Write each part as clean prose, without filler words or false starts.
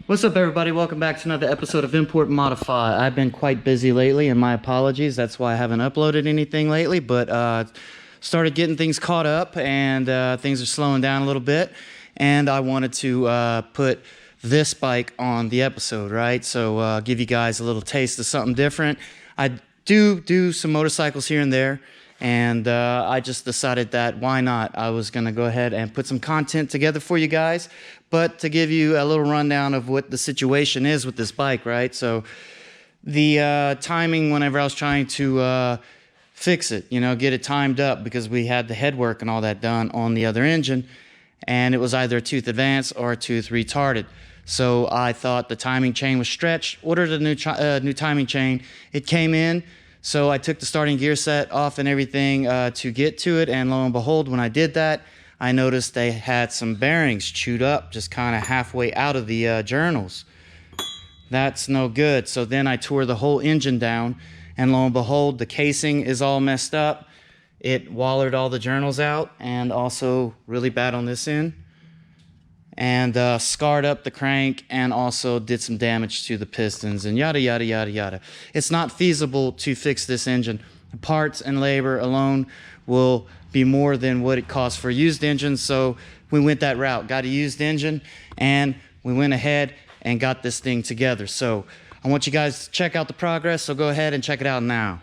What's up, everybody? Welcome back to another episode of Import Modify. I've been quite busy lately, and my apologies. That's why I haven't uploaded anything lately, but started getting things caught up, and things are slowing down a little bit. And I wanted to put this bike on the episode, right? So give you guys a little taste of something different. I do some motorcycles here and there, and I just decided that why not? I was going to go ahead and put some content together for you guys, but to give you a little rundown of what the situation is with this bike, right? So the timing whenever I was trying to fix it, get it timed up, because we had the head work and all that done on the other engine, and it was either a tooth advanced or a tooth retarded. So I thought the timing chain was stretched, ordered a new timing chain. It came in, so I took the starting gear set off and everything to get to it, and lo and behold, when I did that, I noticed they had some bearings chewed up just kind of halfway out of the journals. That's no good. So then I tore the whole engine down, and lo and behold, the casing is all messed up. It wallered all the journals out, and also really bad on this end, and scarred up the crank, and also did some damage to the pistons, and yada yada yada yada. It's not feasible to fix this engine. Parts and labor alone will be more than what it costs for a used engine, so we went that route, got a used engine, and we went ahead and got this thing together. So I want you guys to check out the progress, so go ahead and check it out now.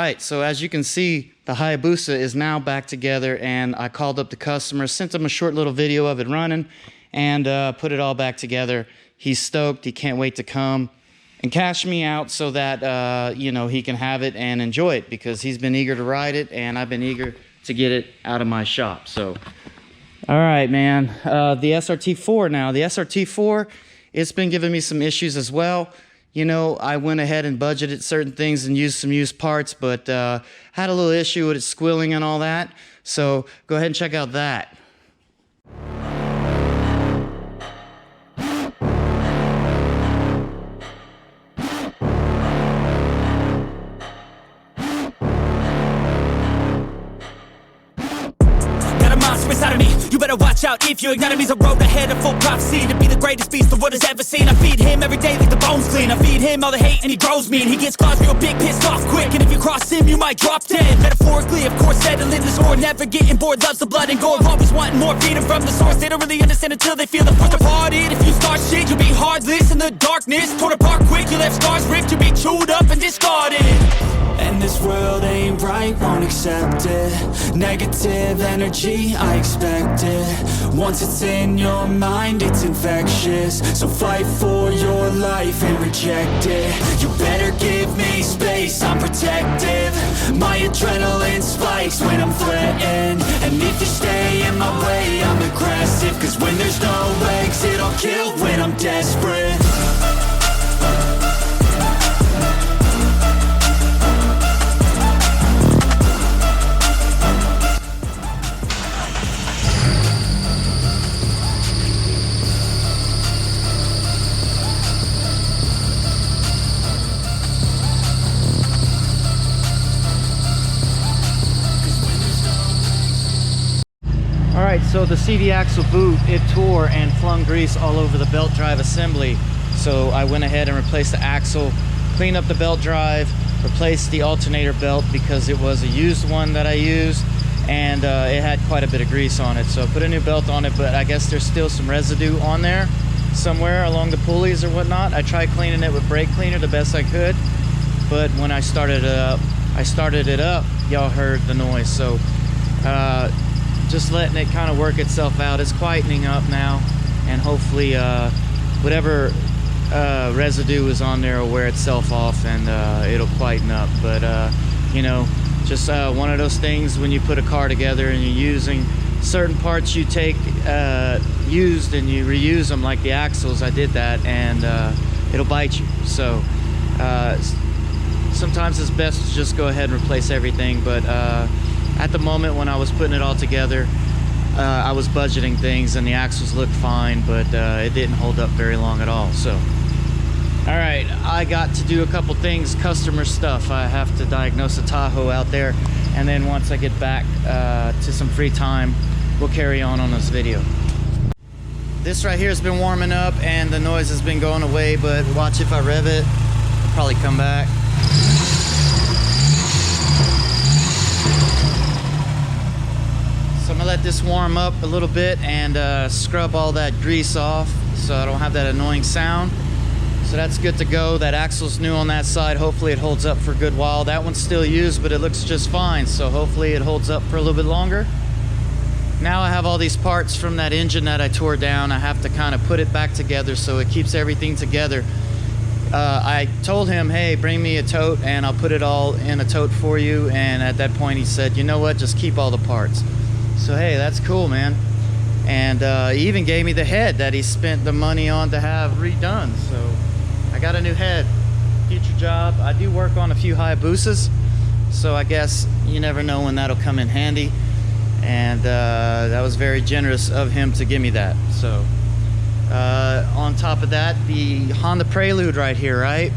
right, so as you can see, the Hayabusa is now back together, and I called up the customer, sent him a short little video of it running, and put it all back together. He's stoked. He can't wait to come and cash me out so that, you know, he can have it and enjoy it, because he's been eager to ride it, and I've been eager to get it out of my shop. So, all right, man, the SRT4 now. The SRT4, it's been giving me some issues as well. You know, I went ahead and budgeted certain things and used some used parts, but had a little issue with it squealing and all that. So go ahead and check out that. Inside of me, you better watch out if you ignite me's a road ahead of full prophecy to be the greatest beast the world has ever seen. I feed him every day like the bones clean. I feed him all the hate and he grows me, and he gets claws real big, pissed off quick, and if you cross him you might drop dead. Metaphorically, of course, settling the score, never getting bored, loves the blood and gore, always wanting more, feeding from the source. They don't really understand until they feel the force departed. If you start shit, you'll be heartless in the darkness, torn apart quick, you left scars ripped, you'll be chewed up and discarded. And this world ain't right, won't accept it. Negative energy, I expect it. Once it's in your mind, it's infectious. So fight for your life and reject it. You better give me space, I'm protective. My adrenaline spikes when I'm threatened. And if you stay in my way, I'm aggressive. Cause when there's no exit, I'll kill when I'm desperate. Alright, so the CD axle boot, it tore and flung grease all over the belt drive assembly. So I went ahead and replaced the axle, cleaned up the belt drive, replaced the alternator belt because it was a used one that I used, and it had quite a bit of grease on it. So I put a new belt on it, but I guess there's still some residue on there somewhere along the pulleys or whatnot. I tried cleaning it with brake cleaner the best I could, but when I started it up, y'all heard the noise. So just letting it kind of work itself out. It's quietening up now, and hopefully whatever residue is on there will wear itself off, and it'll quieten up. But you know, just one of those things when you put a car together and you're using certain parts you take used and you reuse them, like the axles. I did that, and it'll bite you. So sometimes it's best to just go ahead and replace everything, but at the moment when I was putting it all together, I was budgeting things and the axles looked fine, but it didn't hold up very long at all. So, all right, I got to do a couple things, customer stuff. I have to diagnose a Tahoe out there, and then once I get back to some free time, we'll carry on this video. This right here has been warming up and the noise has been going away, but watch, if I rev it, it'll probably come back. So I'm gonna let this warm up a little bit and scrub all that grease off so I don't have that annoying sound. So that's good to go. That axle's new on that side. Hopefully it holds up for a good while. That one's still used, but it looks just fine. So hopefully it holds up for a little bit longer. Now I have all these parts from that engine that I tore down. I have to kind of put it back together so it keeps everything together. I told him, hey, bring me a tote and I'll put it all in a tote for you. And at that point he said, you know what, just keep all the parts. So hey, that's cool, man. And he even gave me the head that he spent the money on to have redone. So I got a new head. Future job. I do work on a few Hayabusas, so I guess you never know when that'll come in handy. And that was very generous of him to give me that. So on top of that, the Honda Prelude right here, right?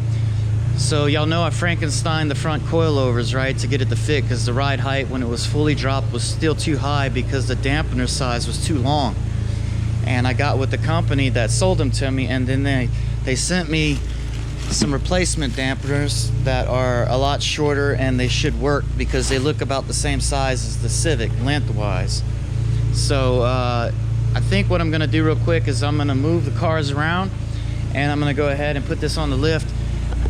So y'all know I Frankensteined the front coilovers, right, to get it to fit, because the ride height when it was fully dropped was still too high because the dampener size was too long. And I got with the company that sold them to me, and then they sent me some replacement dampeners that are a lot shorter, and they should work because they look about the same size as the Civic lengthwise. So I think what I'm gonna do real quick is I'm gonna move the cars around, and I'm gonna go ahead and put this on the lift.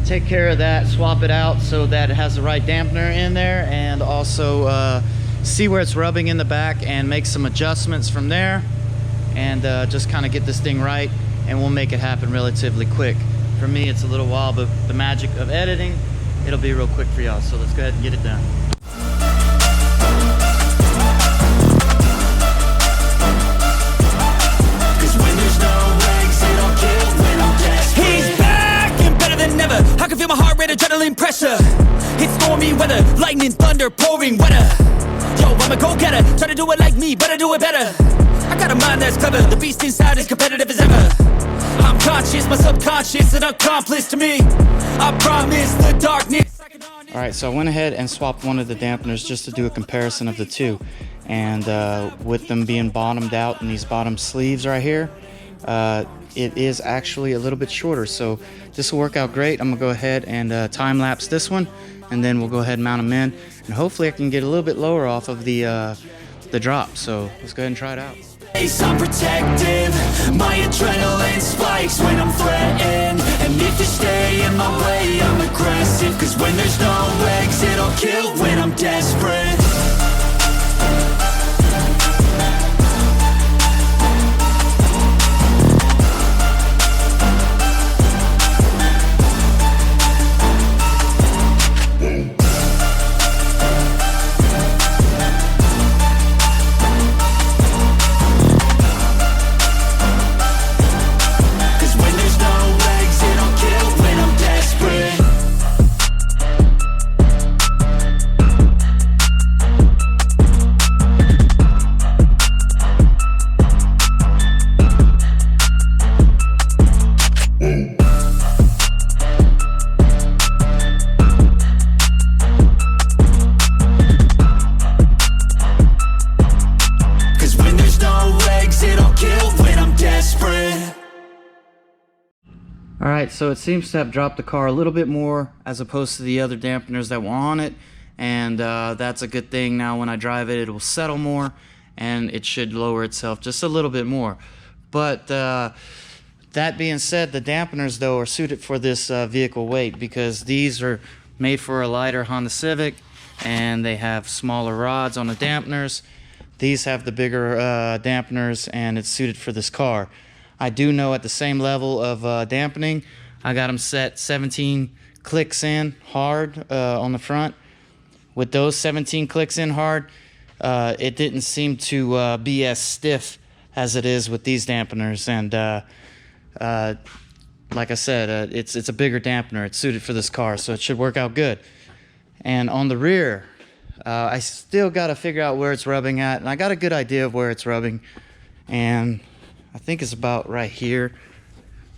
take care of that, swap it out so that it has the right dampener in there, and also see where it's rubbing in the back and make some adjustments from there, and just kind of get this thing right, and we'll make it happen relatively quick. For me, it's a little while, but the magic of editing, it'll be real quick for y'all. So let's go ahead and get it done. Never. I can feel my heart rate, adrenaline pressure. It's stormy weather, lightning, thunder, pouring weather. Yo, I'm a go-getter, try to do it like me, but I do it better. I got a mind that's clever, the beast inside is competitive as ever. I'm conscious, my subconscious, an accomplice to me. I promise the darkness. Alright, so I went ahead and swapped one of the dampeners just to do a comparison of the two. And with them being bottomed out in these bottom sleeves right here, it is actually a little bit shorter, so this will work out great. I'm gonna go ahead and time lapse this one, and then we'll go ahead and mount them in, and hopefully I can get a little bit lower off of the drop. So let's go ahead and try it out. I'm protective, my adrenaline spikes when I'm threatened. And if you stay in my way, I'm aggressive. Cause when there's no exit, I'll kill when I'm desperate. Alright, so it seems to have dropped the car a little bit more as opposed to the other dampeners that were on it, and that's a good thing. Now when I drive it, it will settle more and it should lower itself just a little bit more. But that being said, the dampeners though are suited for this vehicle weight, because these are made for a lighter Honda Civic and they have smaller rods on the dampeners. These have the bigger dampeners and it's suited for this car. I do know at the same level of dampening, I got them set 17 clicks in hard on the front. With those 17 clicks in hard, it didn't seem to be as stiff as it is with these dampeners. And like I said, it's a bigger dampener. It's suited for this car, so it should work out good. And on the rear, I still got to figure out where it's rubbing at, and I got a good idea of where it's rubbing, and I think it's about right here.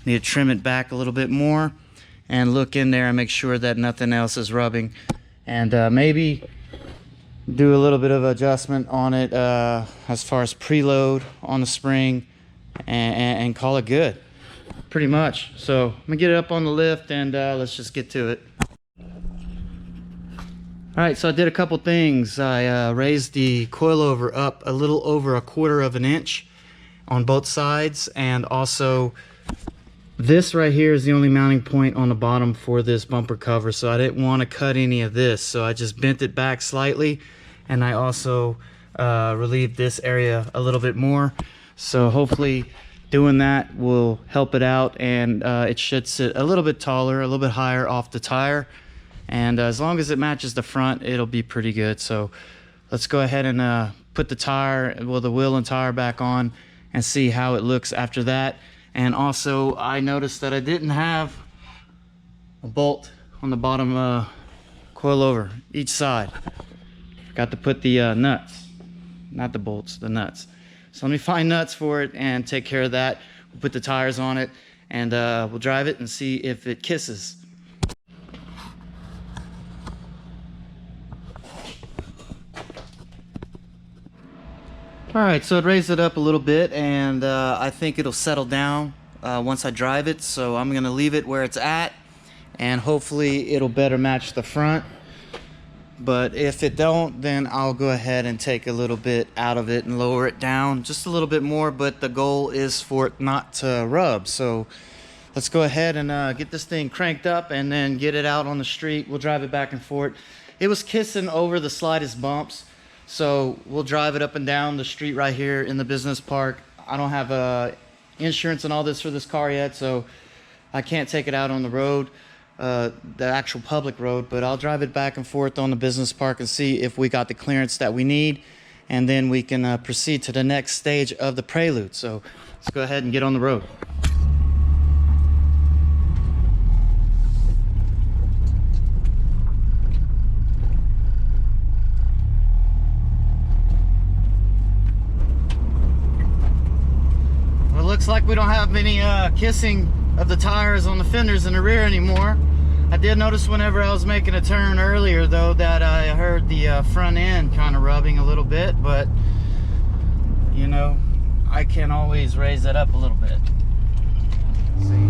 Need to trim it back a little bit more and look in there and make sure that nothing else is rubbing, and maybe do a little bit of adjustment on it as far as preload on the spring, and call it good pretty much. So I'm gonna get it up on the lift, and let's just get to it. Alright, so I did a couple things. I raised the coilover up a little over 1/4 of an inch on both sides, and also this right here is the only mounting point on the bottom for this bumper cover, so I didn't want to cut any of this, so I just bent it back slightly, and I also relieved this area a little bit more. So hopefully doing that will help it out, and it should sit a little bit taller, a little bit higher off the tire, and as long as it matches the front, it'll be pretty good. So let's go ahead and put the tire, well, the wheel and tire back on, and see how it looks after that. And also I noticed that I didn't have a bolt on the bottom coilover each side. Forgot to put the nuts, not the bolts, the nuts. So let me find nuts for it and take care of that. We'll put the tires on it, and we'll drive it and see if it kisses. Alright, so it raised it up a little bit, and I think it'll settle down once I drive it, so I'm going to leave it where it's at, and hopefully it'll better match the front. But if it don't, then I'll go ahead and take a little bit out of it and lower it down just a little bit more, but the goal is for it not to rub. So let's go ahead and get this thing cranked up and then get it out on the street. We'll drive it back and forth. It was kissing over the slightest bumps, so we'll drive it up and down the street right here in the business park. I don't have insurance and all this for this car yet, so I can't take it out on the road, the actual public road, but I'll drive it back and forth on the business park and see if we got the clearance that we need, and then we can proceed to the next stage of the Prelude. So let's go ahead and get on the road. Well, it looks like we don't have any kissing of the tires on the fenders in the rear anymore. I did notice whenever I was making a turn earlier though that I heard the front end kind of rubbing a little bit, but you know, I can always raise that up a little bit. Let's see.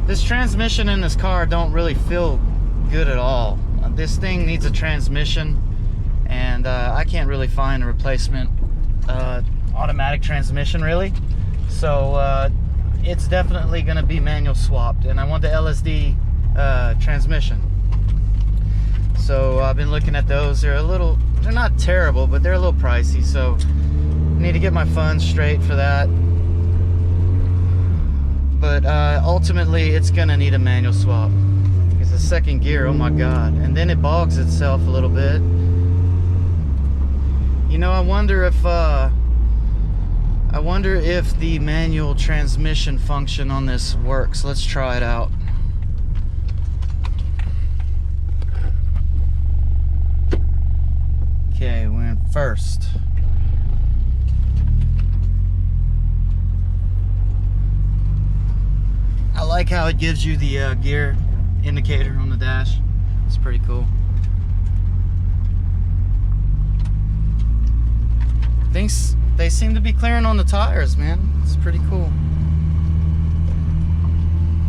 This transmission in this car don't really feel good at all. This thing needs a transmission, and I can't really find a replacement automatic transmission really. So it's definitely going to be manual swapped, and I want the LSD transmission. So I've been looking at those. They're not terrible, but they're a little pricey, so I need to get my funds straight for that. But ultimately it's gonna need a manual swap. It's a second gear, oh my god, and then it bogs itself a little bit. You know, I wonder if the manual transmission function on this works. Let's try it out. Okay, we're in first. I like how it gives you the gear indicator on the dash. It's pretty cool. Things, they seem to be clearing on the tires, man. It's pretty cool.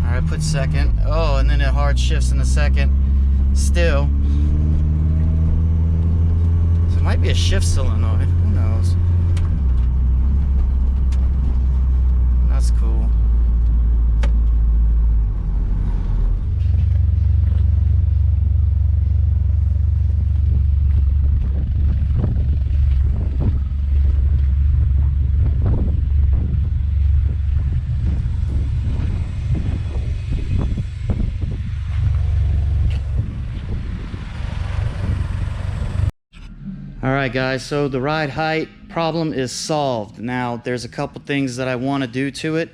Alright, put second. Oh, and then it hard shifts in the second. Still. So it might be a shift solenoid. Who knows? That's cool. Alright guys, so the ride height problem is solved. Now there's a couple things that I want to do to it.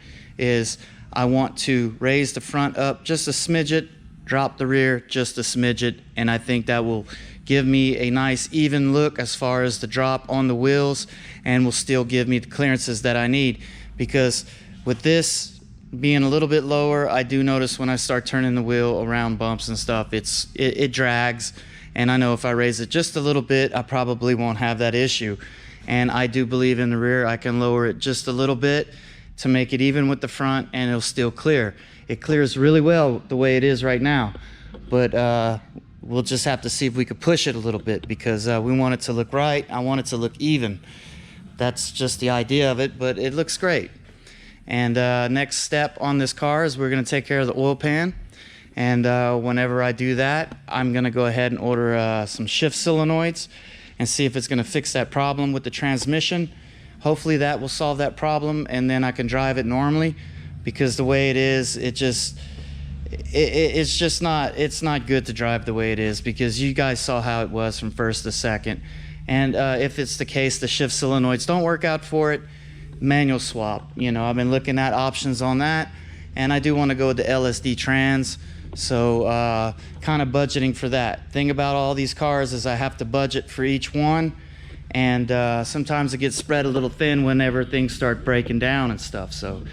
I want to raise the front up just a smidget, drop the rear just a smidget, and I think that will give me a nice even look as far as the drop on the wheels, and will still give me the clearances that I need. Because with this being a little bit lower, I do notice when I start turning the wheel around bumps and stuff, it drags. And I know if I raise it just a little bit, I probably won't have that issue. And I do believe in the rear, I can lower it just a little bit to make it even with the front, and it'll still clear. It clears really well the way it is right now. But we'll just have to see if we could push it a little bit, because we want it to look right. I want it to look even. That's just the idea of it, but it looks great. And next step on this car is we're gonna take care of the oil pan. And whenever I do that, I'm gonna go ahead and order some shift solenoids and see if it's gonna fix that problem with the transmission. Hopefully that will solve that problem, and then I can drive it normally, because the way it is, it's not good to drive the way it is, because you guys saw how it was from first to second. And if it's the case the shift solenoids don't work out for it, manual swap. You know, I've been looking at options on that, and I do want to go with the LSD trans. So kind of budgeting for that. Thing about all these cars is I have to budget for each one, and sometimes it gets spread a little thin whenever things start breaking down and stuff. So,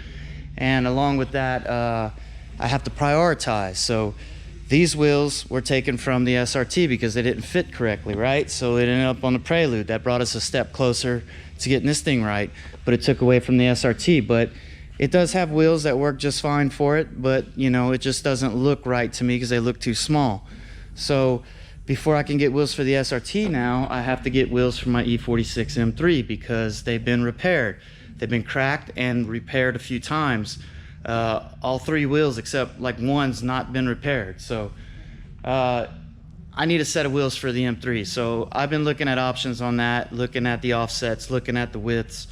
and along with that, I have to prioritize. So these wheels were taken from the SRT because they didn't fit correctly, right? So it ended up on the Prelude. That brought us a step closer to getting this thing right, but it took away from the SRT. But It does have wheels that work just fine for it, but you know, it just doesn't look right to me because they look too small. So before I can get wheels for the SRT now, I have to get wheels for my E46 M3 because they've been repaired. They've been cracked and repaired a few times. All 3 wheels except like one's not been repaired. So I need a set of wheels for the M3. So I've been looking at options on that, looking at the offsets, looking at the widths.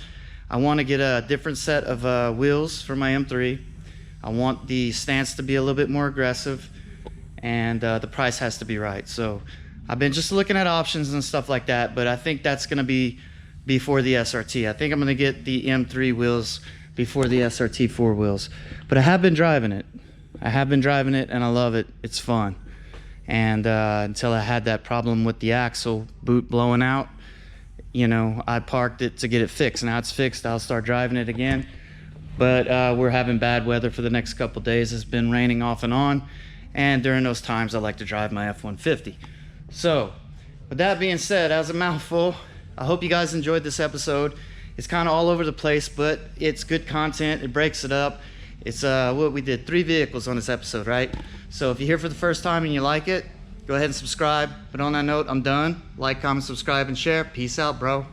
I want to get a different set of wheels for my M3. I want the stance to be a little bit more aggressive, and the price has to be right. So I've been just looking at options and stuff like that, but I think that's going to be before the SRT. I think I'm going to get the M3 wheels before the SRT4 wheels. But I have been driving it. And I love it. It's fun. And until I had that problem with the axle boot blowing out, you know, I parked it to get it fixed. Now it's fixed, I'll start driving it again. But we're having bad weather for the next couple days. It's been raining off and on. And during those times, I like to drive my F-150. So, with that being said, that was a mouthful. I hope you guys enjoyed this episode. It's kind of all over the place, but it's good content. It breaks it up. It's what we did, 3 vehicles on this episode, right? So if you're here for the first time and you like it, go ahead and subscribe. But on that note, I'm done. Like, comment, subscribe, and share. Peace out, bro.